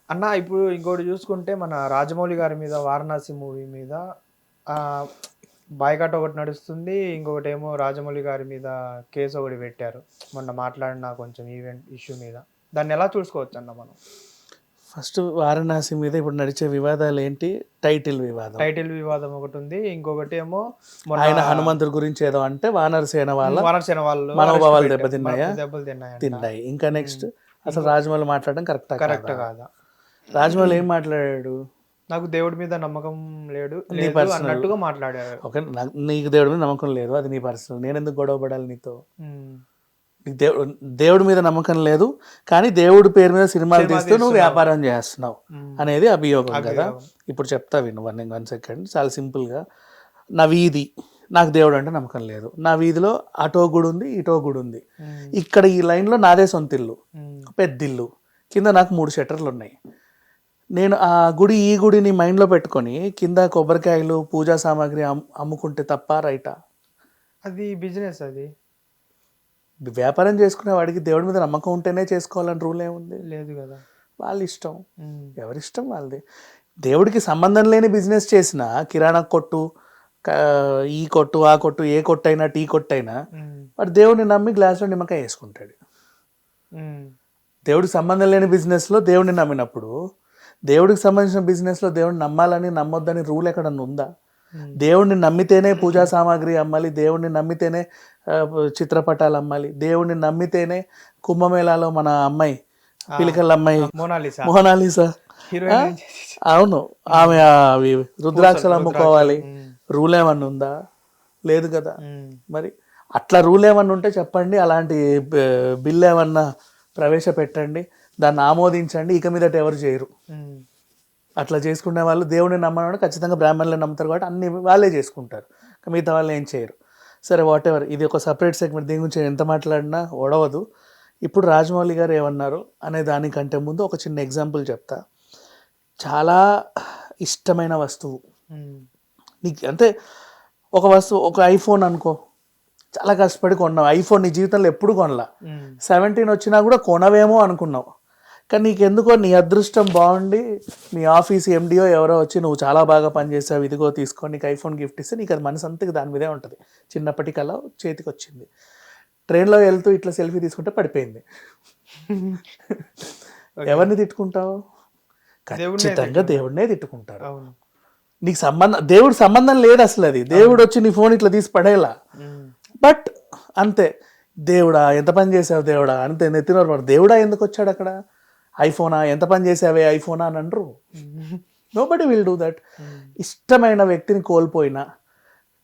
అన్న ఇప్పుడు ఇంకోటి చూసుకుంటే మన రాజమౌళి గారి మీద వారణాసి మూవీ మీద బాయ్కాట్ ఒకటి నడుస్తుంది, ఇంకొకటి ఏమో రాజమౌళి గారి మీద కేసు ఒకటి పెట్టారు మొన్న మాట్లాడిన కొంచెం ఈవెంట్ ఇష్యూ మీద. దాన్ని ఎలా చూసుకోవచ్చు అన్న మనం? ఫస్ట్ వారణాసి మీద ఇప్పుడు నడిచే వివాదాలు ఏంటి? టైటిల్ వివాదం ఒకటి ఉంది, ఇంకొకటి ఏమో ఆయన హనుమంతుడి గురించి ఏదో అంటే వానరసేన వాళ్ళు మనోభావాలు తిన్నాయి. ఇంకా నెక్స్ట్ అసలు రాజమౌళి మాట్లాడడం కరెక్ట్ కాదా? రాజమౌళి ఏం మాట్లాడాడు? నాకు దేవుడి మీద నమ్మకం లేదు అన్నట్టుగా మాట్లాడారు. ఓకే, నీకు దేవుడి మీద నమ్మకం లేదు, అది నీ పర్సనల్. నేను ఎందుకు గొడవ పడాలి నీతో? నీకు దేవుడి మీద నమ్మకం లేదు కానీ దేవుడి పేరు మీద సినిమాలు తీస్తూ నువ్వు వ్యాపారం చేస్తున్నావు అనేది అభియోగం కదా. ఇప్పుడు చెప్తా విను, 1 సెకండ్. చాలా సింపుల్గా, నా వీధి, నాకు దేవుడు అంటే నమ్మకం లేదు. నా వీధిలో అటో గుడి ఉంది, ఇటో గుడి ఉంది. ఇక్కడ ఈ లైన్లో నాదే సొంత ఇల్లు, పెద్ద ఇల్లు, కింద నాకు 3 షట్టర్లు ఉన్నాయి. నేను ఆ గుడి ఈ గుడిని మైండ్లో పెట్టుకొని కింద కొబ్బరికాయలు పూజా సామాగ్రి అమ్ముకుంటే తప్ప రైటా? అది బిజినెస్, అది వ్యాపారం చేసుకునే వాడికి దేవుడి మీద నమ్మకం ఉంటేనే చేసుకోవాలని రూల్ ఏముంది? లేదు కదా. వాళ్ళ ఇష్టం, ఎవరిష్టం వాళ్ళది. దేవుడికి సంబంధం లేని బిజినెస్ చేసిన కిరాణా కొట్టు, ఈ కొట్టు ఆ కొట్టు, ఏ కొట్టు అయినా టీ కొట్టు అయినా వాడు దేవుడిని నమ్మి గ్లాసులో నిమ్మకాయ వేసుకుంటాడు. దేవుడికి సంబంధం లేని బిజినెస్లో దేవుడిని నమ్మినప్పుడు దేవుడికి సంబంధించిన బిజినెస్లో దేవుడిని నమ్మాలని నమ్మొద్దని రూల్ ఎక్కడన్నా ఉందా? దేవుడిని నమ్మితేనే పూజా సామాగ్రి అమ్మాలి, దేవుడిని నమ్మితేనే చిత్రపటాలు అమ్మాలి, దేవుడిని నమ్మితేనే కుంభమేళాలో మన అమ్మాయి పిలికల అమ్మాయి మోనాలిసా, అవును, ఆమె అవి రుద్రాక్షలు అమ్ముకోవాలి. రూల్ ఏమన్నా ఉందా? లేదు కదా. మరి అట్లా రూల్ ఏమన్నా ఉంటే చెప్పండి, అలాంటి బిల్ ఏమన్నా ప్రవేశపెట్టండి, దాన్ని ఆమోదించండి. ఇక మీదట ఎవరు చేయరు. అట్లా చేసుకునే వాళ్ళు దేవుడిని నమ్మడం ఖచ్చితంగా బ్రాహ్మణులే నమ్ముతారు కాబట్టి అన్ని వాళ్ళే చేసుకుంటారు, మిగతా వాళ్ళు ఏం చేయరు. సరే, వాట్ ఎవర్, ఇది ఒక సపరేట్ సెగ్మెంట్. దీని గురించి ఎంత మాట్లాడినా ఒడవదు. ఇప్పుడు రాజమౌళి గారు ఏమన్నారు అనే దానికంటే ముందు ఒక చిన్న ఎగ్జాంపుల్ చెప్తా. చాలా ఇష్టమైన వస్తువు నీకు, అంటే ఒక వస్తువు, ఒక ఐఫోన్ అనుకో, చాలా కష్టపడి కొన్నావు. ఐఫోన్ నీ జీవితంలో ఎప్పుడు కొనలా, 17 వచ్చినా కూడా కొనవేమో అనుకున్నావు. కానీ నీకెందుకో నీ అదృష్టం బాగుండి మీ ఆఫీస్ ఎండిఓ ఎవరో వచ్చి నువ్వు చాలా బాగా పనిచేసావు, ఇదిగో తీసుకొని నీకు ఐఫోన్ గిఫ్ట్ ఇస్తే నీకు అది మనసు అంతకి దాని మీదే ఉంటుంది. చిన్నప్పటికల్లా చేతికి వచ్చింది. ట్రైన్లో వెళ్తూ ఇట్లా సెల్ఫీ తీసుకుంటే పడిపోయింది. ఎవరిని తిట్టుకుంటావు? ఖచ్చితంగా దేవుడినే తిట్టుకుంటారు. నీకు దేవుడు సంబంధం లేదు అసలు. అది దేవుడు వచ్చి నీ ఫోన్ ఇట్లా తీసి పడేలా. బట్ అంతే, దేవుడా ఎంత పని చేసావు దేవుడా అంతే నెత్తినోరు పడు. దేవుడా ఎందుకు వచ్చాడు అక్కడ? ఐఫోనా, ఎంత పని చేసావే ఐఫోనా అని అనరు. Nobody will do that. ఇష్టమైన వ్యక్తిని కోల్పోయినా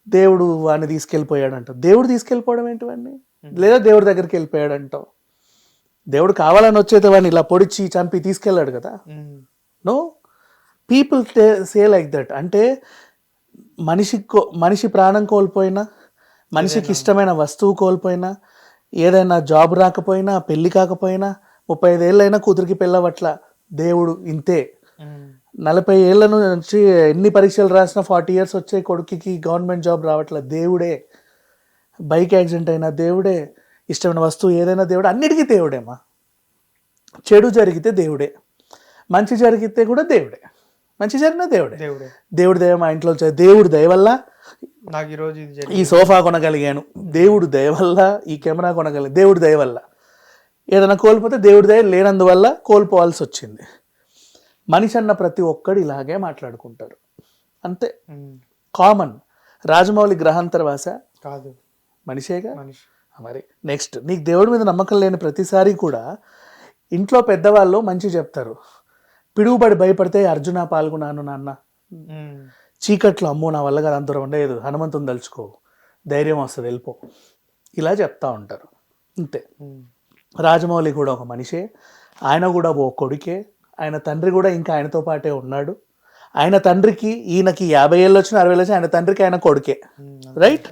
దేవుడు వాడిని తీసుకెళ్ళిపోయాడంటావు. దేవుడు తీసుకెళ్ళిపోవడం ఏంటివన్నీ? లేదా దేవుడి దగ్గరికి వెళ్ళిపోయాడంటావు. దేవుడు కావాలని వచ్చేది వాడిని ఇలా పొడిచి చంపి తీసుకెళ్ళాడు కదా. No, people say like that. అంటే మనిషి ప్రాణం కోల్పోయినా, మనిషికి ఇష్టమైన వస్తువు కోల్పోయినా, ఏదైనా జాబ్ రాకపోయినా, పెళ్ళి కాకపోయినా, 35 ఏళ్ళైనా కూతురికి పెళ్ళవట్ల, దేవుడు ఇంతే. 40 ఏళ్ళ నుంచి ఎన్ని పరీక్షలు రాసినా 40 ఇయర్స్ వచ్చే కొడుకుకి గవర్నమెంట్ జాబ్ రావట్ల, దేవుడే. బైక్ యాక్సిడెంట్ అయినా దేవుడే, ఇష్టమైన వస్తువు ఏదైనా దేవుడే, అన్నిటికీ దేవుడేమా. చెడు జరిగితే దేవుడే, మంచి జరిగితే కూడా దేవుడే. మంచి జరిగినా దేవుడే. దేవుడి దయ మా ఇంట్లో దేవుడి దయ వల్ల నాకు ఈరోజు ఈ సోఫా కొనగలిగాను, దేవుడు దయ వల్ల ఈ కెమెరా కొనగలిగాను, దేవుడి దయ వల్ల. ఏదైనా కోల్పోతే దేవుడి దయ లేనందువల్ల కోల్పోవాల్సి వచ్చింది. మనిషి అన్న ప్రతి ఒక్కడు ఇలాగే మాట్లాడుకుంటారు, అంతే, కామన్. రాజమౌళి గ్రహాంతరవాస కాదు, మనిషేగా. మరి నెక్స్ట్, నీకు దేవుడి మీద నమ్మకం లేని ప్రతిసారి కూడా ఇంట్లో పెద్దవాళ్ళు మంచి చెప్తారు. పిడుగుబడి భయపడితే అర్జున పాల్గొన్నాను నాన్న, చీకట్లో అమ్మో నా వల్ల కాదు, అంత ఉండేది, హనుమంతుని తలుచుకో, ధైర్యం వస్తుంది, వెళ్ళిపో, ఇలా చెప్తా ఉంటారు, అంతే. రాజమౌళి కూడా ఒక మనిషే, ఆయన కూడా ఓ కొడుకే, ఆయన తండ్రి కూడా ఇంకా ఆయనతో పాటే ఉన్నాడు. ఆయన తండ్రికి ఈయనకి 50 ఏళ్ళు వచ్చినా 60 ఏళ్ళు వచ్చినా ఆయన తండ్రికి ఆయన కొడుకే, రైట్?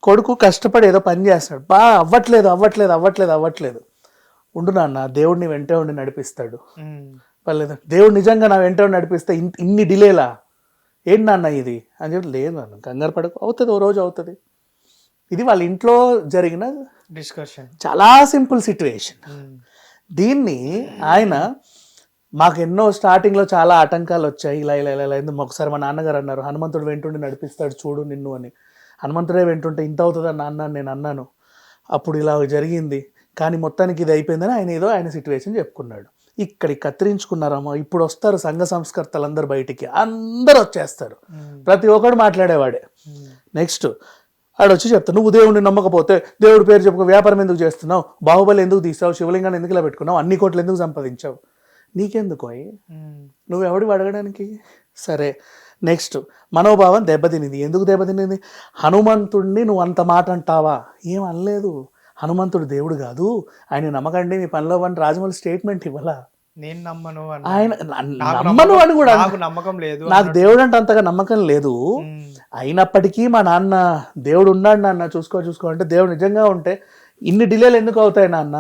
కొడుకు కష్టపడి ఏదో పని చేస్తాడు, అవ్వట్లేదు. ఉండు నాన్న, దేవుడిని వెంటే ఉండి నడిపిస్తాడు. పర్లేదు, దేవుడు నిజంగా నా వెంట ఉండి నడిపిస్తే ఇన్ని డిలేలా ఏంటి నాన్న ఇది అని చెప్పి, లేదు నాన్న కంగారు పడకు, అవుతుంది, ఓ రోజు అవుతుంది. ఇది వాళ్ళ ఇంట్లో జరిగిన డిస్కషన్, చాలా సింపుల్ సిచ్యువేషన్. దీన్ని ఆయన మాకు ఎన్నో స్టార్టింగ్లో చాలా ఆటంకాలు వచ్చాయి, ఇలా ఇలా ఇలా ఇలా ఎందుకు ఒకసారి మా నాన్నగారు అన్నారు, హనుమంతుడు వెంటుండి నడిపిస్తాడు చూడు నిన్ను అని. హనుమంతుడే వెంటుంటే ఇంత అవుతుందా నాన్న అని నేను అన్నాను. అప్పుడు ఇలా జరిగింది, కానీ మొత్తానికి ఇది అయిపోయిందని ఆయన ఏదో ఆయన సిచ్యువేషన్ చెప్పుకున్నాడు. ఇక్కడికి కత్తిరించుకున్నారమ్మా. ఇప్పుడు వస్తారు సంఘ సంస్కర్తలందరూ బయటికి, అందరు వచ్చేస్తారు, ప్రతి ఒక్కడు మాట్లాడేవాడే. నెక్స్ట్ ఆడొచ్చి చెప్తాను, నువ్వు దేవుడిని నమ్మకపోతే దేవుడి పేరు చెప్పుకో, వ్యాపారం ఎందుకు చేస్తున్నావు, బాహుబలి ఎందుకు తీసావు, శివలింగాన్ని ఎందుకు ఇలా పెట్టుకున్నావు, అన్ని కోట్లు ఎందుకు సంపాదించావు, నీకెందుకు అయ్యి, నువ్వు ఎవడివి అడగడానికి. సరే నెక్స్ట్, మనోభావం దెబ్బతినింది. ఎందుకు దెబ్బతినింది? హనుమంతుడిని నువ్వు అంత మాట అంటావా? ఏం అనలేదు, హనుమంతుడు దేవుడు కాదు, ఆయన నమ్మకండి మీ పనిలో అని రాజమౌళి స్టేట్మెంట్ ఇవ్వాలా? నేను నమ్మను ఆయన నమ్మను అని కూడా, నాకు నమ్మకం లేదు, నాకు దేవుడు అంటే అంతగా నమ్మకం లేదు, అయినప్పటికీ మా నాన్న దేవుడు ఉన్నాడు నాన్న చూసుకో అంటే, దేవుడు నిజంగా ఉంటే ఇన్ని డిలేలు ఎందుకు అవుతాయి నాన్న?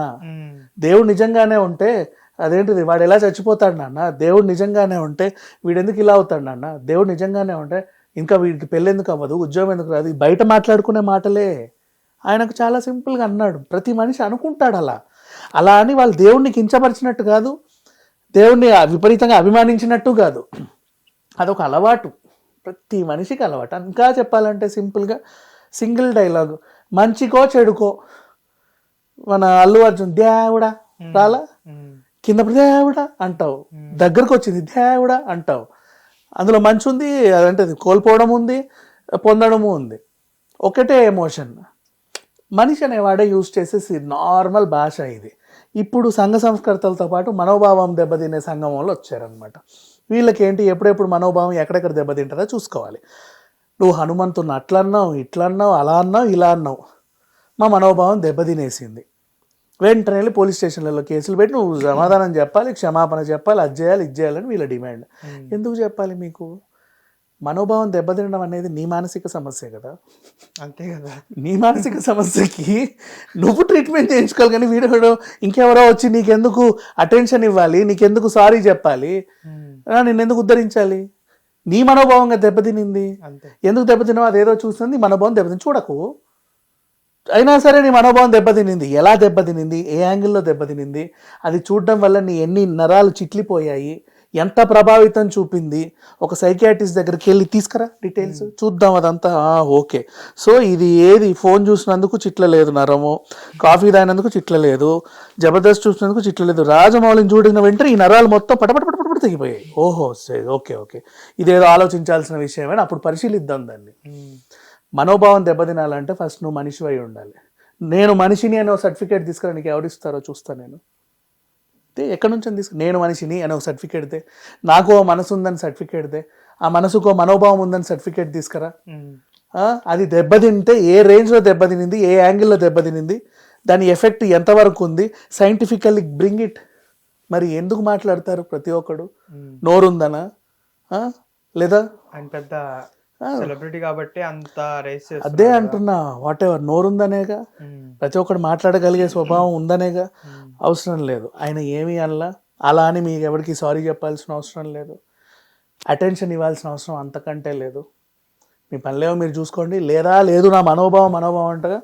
దేవుడు నిజంగానే ఉంటే అదేంటిది, వాడు ఎలా చచ్చిపోతాడు నాన్న? దేవుడు నిజంగానే ఉంటే వీడు ఎందుకు ఇలా అవుతాడు నాన్న? దేవుడు నిజంగానే ఉంటే ఇంకా వీడికి పెళ్ళి ఎందుకు అవ్వదు, ఉద్యోగం ఎందుకు రాదు? బయట మాట్లాడుకునే మాటలే. ఆయనకు చాలా సింపుల్గా అన్నాడు. ప్రతి మనిషి అనుకుంటాడు అలా అని వాళ్ళు దేవుడిని కించపరిచినట్టు కాదు, దేవుణ్ణి విపరీతంగా అభిమానించినట్టు కాదు, అదొక అలవాటు, ప్రతి మనిషికి అలవాటు. ఇంకా చెప్పాలంటే సింపుల్గా సింగిల్ డైలాగ్, మంచికో చెడుకో, మన అల్లు అర్జున్ దేవుడా రాలా, కింద దేవుడా అంటావు, దగ్గరకు వచ్చింది దేవుడా అంటావు. అందులో మంచి ఉంది, అదంటే కోల్పోవడం ఉంది, పొందడము ఉంది, ఒకటే ఎమోషన్. మనిషి అనేవాడే యూజ్ చేసే నార్మల్ భాష ఇది. ఇప్పుడు సంఘ సంస్కర్తలతో పాటు మనోభావం దెబ్బతినే సంఘం వాళ్ళు వచ్చారనమాట. వీళ్ళకేంటి, ఎప్పుడెప్పుడు మనోభావం ఎక్కడెక్కడ దెబ్బతింటుందో చూసుకోవాలి. నువ్వు హనుమంతుని అట్లా అన్నావు, ఇట్లా అన్నావు, అలా అన్నావు, ఇలా అన్నావు, మా మనోభావం దెబ్బతినేసింది. వెంటనే వెళ్ళి పోలీస్ స్టేషన్లలో కేసులు పెట్టి నువ్వు సమాధానం చెప్పాలి, క్షమాపణ చెప్పాలి, అది చేయాలి, ఇది చేయాలని వీళ్ళ డిమాండ్. ఎందుకు చెప్పాలి మీకు? మనోభావం దెబ్బతినడం అనేది నీ మానసిక సమస్య కదా, అంతే కదా. నీ మానసిక సమస్యకి నువ్వు ట్రీట్మెంట్ చేయించుకోవాలి, కానీ వీడు ఇంకెవరో వచ్చి నీకెందుకు అటెన్షన్ ఇవ్వాలి, నీకెందుకు సారీ చెప్పాలి, నిన్నెందుకు ఉద్ధరించాలి? నీ మనోభావంగా దెబ్బతినింది, ఎందుకు దెబ్బతిన్నావు? అదేదో చూస్తుంది, మనోభావం దెబ్బతిని చూడకు. అయినా సరే నీ మనోభావం దెబ్బతినింది, ఎలా దెబ్బతినింది, ఏ యాంగిల్లో దెబ్బతినింది, అది చూడడం వల్ల నీ ఎన్ని నరాలు చిట్లిపోయాయి, ఎంత ప్రభావితం చూపింది, ఒక సైకియాట్రిస్ట్ దగ్గరికి వెళ్ళి తీసుకురా డీటెయిల్స్ చూద్దాం అదంతా. ఓకే, సో ఇది ఏది, ఫోన్ చూసినందుకు చిట్లలేదు నరము, కాఫీ తాగినందుకు చిట్లలేదు, జబర్దస్త్ చూసినందుకు చిట్లలేదు, రాజమౌళిని చూడిన వెంటనే ఈ నరాలు మొత్తం పటపట తెగిపోయాయి. ఓహో ఓకే, ఇదేదో ఆలోచించాల్సిన విషయమే, అప్పుడు పరిశీలిద్దాం దాన్ని. మనోభావం దెబ్బతినాలంటే ఫస్ట్ నువ్వు మనిషి అయి ఉండాలి. నేను మనిషిని అనే సర్టిఫికేట్ తీసుకురా, నీకు ఎవరిస్తారో చూస్తాను నేను. ఎక్కడి నుంచి తీసుకు, నేను మనిషిని అనే ఒక సర్టిఫికేట్ దే, నాకు ఓ మనసు ఉందని సర్టిఫికేట్ దే, ఆ మనసుకు ఓ మనోభావం ఉందని సర్టిఫికేట్ తీసుకురా. అది దెబ్బతింటే ఏ రేంజ్లో దెబ్బతినింది, ఏ యాంగిల్లో దెబ్బతినింది, దాని ఎఫెక్ట్ ఎంతవరకు ఉంది, సైంటిఫికల్లీ బ్రింగ్ ఇట్. మరి ఎందుకు మాట్లాడతారు ప్రతి ఒక్కడు? నోరుందనా, లేదా ఆయన పెద్ద సెలబ్రిటీ కాబట్టి అంత రేస్ చేస్తారు. అదే అంటున్నా, వాట్ ఎవర్, నోరుందనేగా, ప్రతి ఒక్కడు మాట్లాడగలిగే స్వభావం ఉందనేగా. అవసరం లేదు ఆయన ఏమీ అలా అని మీకు ఎవరికి సారీ చెప్పాల్సిన అవసరం లేదు, అటెన్షన్ ఇవ్వాల్సిన అవసరం అంతకంటే లేదు. మీ పనిలేవో మీరు చూసుకోండి, లేదు నా మనోభావం అంటగా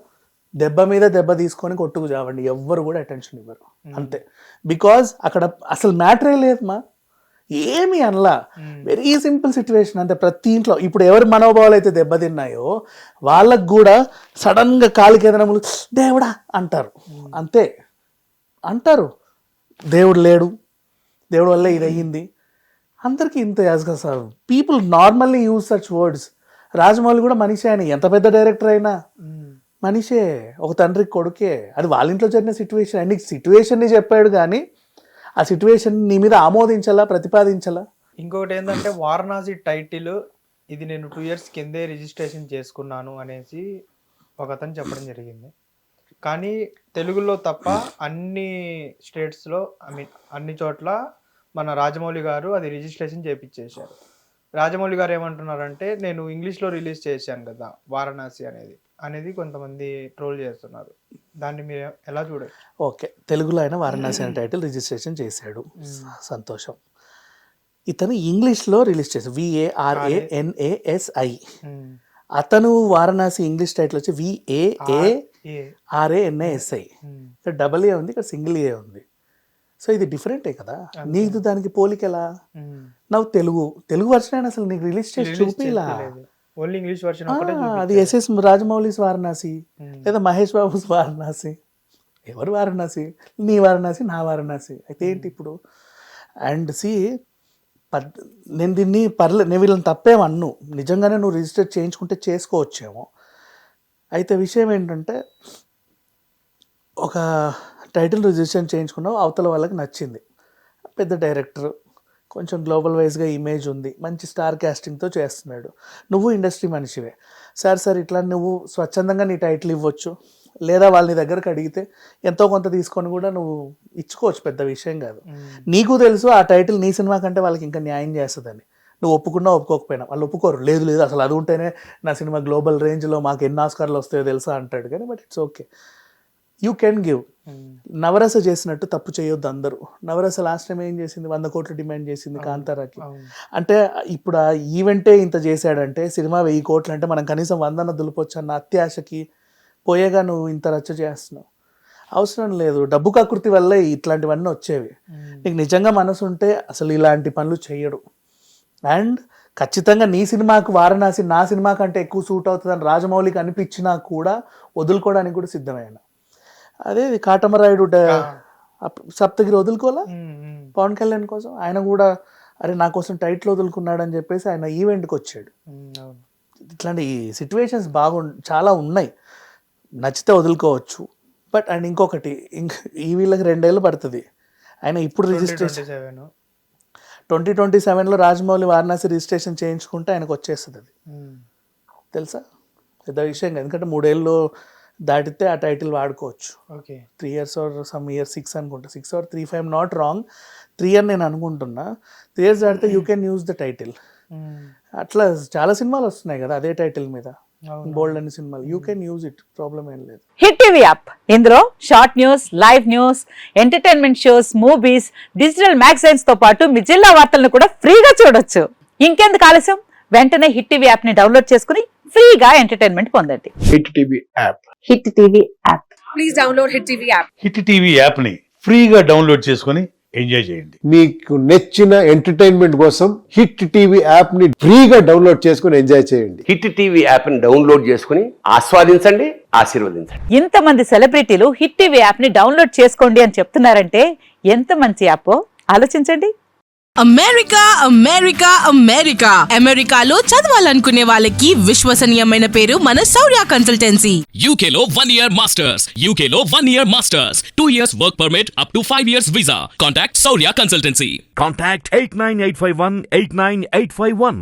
దెబ్బ మీద దెబ్బ తీసుకొని కొట్టుకు చావండి, ఎవ్వరు కూడా అటెన్షన్ ఇవ్వరు, అంతే. బికాజ్ అక్కడ అసలు మ్యాటరే లేదు మా, ఏమి అనలా, వెరీ సింపుల్ సిచ్యువేషన్. అంటే ప్రతి ఇంట్లో ఇప్పుడు ఎవరి మనోభావాలు అయితే దెబ్బతిన్నాయో వాళ్ళకు కూడా సడన్గా కాలికి ఏదైనా దేవుడా అంటారు, అంతే అంటారు. దేవుడు లేడు, దేవుడు వల్ల ఇది అయ్యింది, అందరికీ ఇంత యాజ్గా sir. People normally use such words. Rajamouli కూడా మనిషి, ఆయన ఎంత పెద్ద డైరెక్టర్ అయినా మనిషే, ఒక తండ్రికి కొడుకే. అది వాళ్ళ ఇంట్లో జరిగిన సిచ్యువేషన్, అండ్ సిచ్యువేషన్ని చెప్పాడు కానీ ఆ సిచ్యువేషన్ నీ మీద ఆమోదించాలా, ప్రతిపాదించాలా. ఇంకొకటి ఏంటంటే వారణాసి టైటిల్ ఇది నేను 2 years కిందే రిజిస్ట్రేషన్ చేసుకున్నాను అనేసి ఒక అతను చెప్పడం జరిగింది. కానీ తెలుగులో తప్ప అన్ని స్టేట్స్లో, అన్ని చోట్ల మన రాజమౌళి గారు అది రిజిస్ట్రేషన్ చేయించేశారు. రాజమౌళి గారు ఏమంటున్నారంటే, నేను ఇంగ్లీష్లో రిలీజ్ చేశాను కదా వారణాసి అనేది కొంతమంది ట్రోల్ చేస్తున్నారు. దాన్ని మీరు ఎలా చూడచ్చు? ఓకే, తెలుగులో ఆయన వారణాసి అనే టైటిల్ రిజిస్ట్రేషన్ చేశాడు, సంతోషం. ఇతను ఇంగ్లీష్లో రిలీజ్ చేశాడు, VARANASI. అతను వారణాసి ఇంగ్లీష్ టైటిల్ వచ్చి VAARANASI. ఇక్కడ డబుల్ ఏ ఉంది, ఇక్కడ సింగిల్ ఏ ఉంది. సో ఇది డిఫరెంటే కదా, నీకు దానికి పోలిక ఎలా? నువ్వు తెలుగు వర్షన్ అయినా అసలు నీకు రిలీజ్ చేసి చూపిలా, ఓన్లీ ఇంగ్లీష్ వర్షన్ ఒకటే అది ఎస్ఎస్ రాజమౌళిస్ వారణాసి లేదా మహేష్ బాబుస్ వారణాసి. ఎవరు వారణాసి? నీ వారణాసి, నా వారణాసి. అయితే ఏంటి ఇప్పుడు? అండ్ నేను దీన్ని నేను వీళ్ళని తప్పేమన్ను, నిజంగానే నువ్వు రిజిస్టర్ చేయించుకుంటే చేసుకోవచ్చేమో. అయితే విషయం ఏంటంటే, ఒక టైటిల్ రిజిస్ట్రేషన్ చేయించుకున్నావు, అవతల వాళ్ళకి నచ్చింది, పెద్ద డైరెక్టర్, కొంచెం గ్లోబల్ వైజ్గా ఇమేజ్ ఉంది, మంచి స్టార్ క్యాస్టింగ్తో చేస్తున్నాడు, నువ్వు ఇండస్ట్రీ మనిషివే. సార్ ఇట్లా నువ్వు స్వచ్ఛందంగా నీ టైటిల్ ఇవ్వచ్చు, లేదా వాళ్ళ దగ్గరకు అడిగితే ఎంతో కొంత తీసుకొని కూడా నువ్వు ఇచ్చుకోవచ్చు, పెద్ద విషయం కాదు. నీకు తెలుసు ఆ టైటిల్ నీ సినిమా కంటే వాళ్ళకి ఇంకా న్యాయం చేస్తుందని. నువ్వు ఒప్పుకున్నా ఒప్పుకోకపోయినా వాళ్ళు ఒప్పుకోరు. లేదు అసలు అది ఉంటేనే నా సినిమా గ్లోబల్ రేంజ్లో మాకు ఎన్ని ఆస్కార్లు వస్తాయో తెలుసా అంటాడు. కానీ but it's okay, you can give. నవరస చేసినట్టు తప్పు చేయొద్దు అందరూ. నవరస లాస్ట్ టైం ఏం చేసింది? 100 కోట్లు డిమాండ్ చేసింది కాంతారాకి. అంటే ఇప్పుడు ఆ ఈవెంటే ఇంత చేశాడంటే, సినిమా 1000 కోట్లు అంటే మనం కనీసం 100 దులిపొచ్చు అన్న అత్యాశకి పోయేగా నువ్వు ఇంత రచ్చ చేస్తున్నావు. అవసరం లేదు, డబ్బు కకృతి వల్లే ఇట్లాంటివన్నీ వచ్చేవి. నీకు నిజంగా మనసు ఉంటే అసలు ఇలాంటి పనులు చెయ్యడు. అండ్ ఖచ్చితంగా నీ సినిమాకు వారణాసి నా సినిమా కంటే ఎక్కువ సూట్ అవుతుందని రాజమౌళికి అనిపించినా కూడా వదులుకోవడానికి కూడా సిద్ధమైన. అదే కాటమరాయుడు సప్తగిరి వదులుకోవాలా పవన్ కళ్యాణ్ కోసం. ఆయన కూడా అరే నా కోసం టైటిల్ వదులుకున్నాడు అని చెప్పేసి ఆయన ఈవెంట్కి వచ్చాడు. ఇట్లాంటి సిచ్యువేషన్స్ చాలా ఉన్నాయి. నచ్చితే వదులుకోవచ్చు. బట్ అండ్ ఇంకొకటి, ఈ వీళ్ళకి 2 ఏళ్ళు పడుతుంది. ఆయన ఇప్పుడు రిజిస్ట్రేషన్ 2027లో రాజమౌళి వారణాసి రిజిస్ట్రేషన్ చేయించుకుంటే ఆయనకు వచ్చేస్తుంది. అది తెలుసా, పెద్ద విషయం కాదు. ఎందుకంటే 3 ఏళ్ళు దాటితే ఆ టైటిల్ వాడుకోవచ్చు. 3 years or some years, 6 అనుకుంటా, 6 or 3, 5 నాట్ రాంగ్, 3 అని నేను అనుకుంటున్నా. 3 years దాటితే you can use the title. అట్లా చాలా సినిమాలు వస్తున్నాయి కదా అదే టైటిల్ మీద, బోల్డ్ అనే సినిమాలు. You can use it, problem ఏం లేదు. హిట్ టీవీ యాప్, ఇందులో short news, live news, entertainment shows, movies, digital magazines తో పాటు మీ జిల్లా వార్తలను కూడా ఫ్రీగా చూడొచ్చు. ఇంకెందుకు ఆలస్యం, వెంటనే హిట్ టీవీ యాప్ ని డౌన్లోడ్ చేసుకుని ఫ్రీగా ఎంటర్టైన్మెంట్ పొందండి. Hit TV app, hit TV app, please download hit TV app. Hit TV యాప్ని ఫ్రీగా డౌన్లోడ్ చేసుకొని ఎంజాయ్ చేయండి. మీకు నచ్చిన ఎంటర్టైన్మెంట్ కోసం హిట్ టీవీ యాప్ ని ఫ్రీగా డౌన్లోడ్ చేసుకొని ఎంజాయ్ చేయండి. హిట్ టీవీ యాప్ ని డౌన్లోడ్ చేసుకుని ఆస్వాదించండి, ఆశీర్వదించండి. ఇంతమంది సెలబ్రిటీలు హిట్ టీవీ యాప్ ని డౌన్లోడ్ చేసుకోండి అని చెప్తున్నారంటే ఎంత మంచి యాప్ ఆలోచించండి. అమెరికా అమెరికా అమెరికా అమెరికాలో చదవాలనుకునే వాళ్ళకి విశ్వసనీయమైన పేరు మన శౌర్య కన్సల్టెన్సీ. UK లో 1 year masters, UK లో 1 year masters, 2 years work permit up to 5 years visa. Contact Saurya Consultancy. Contact 89851 89851.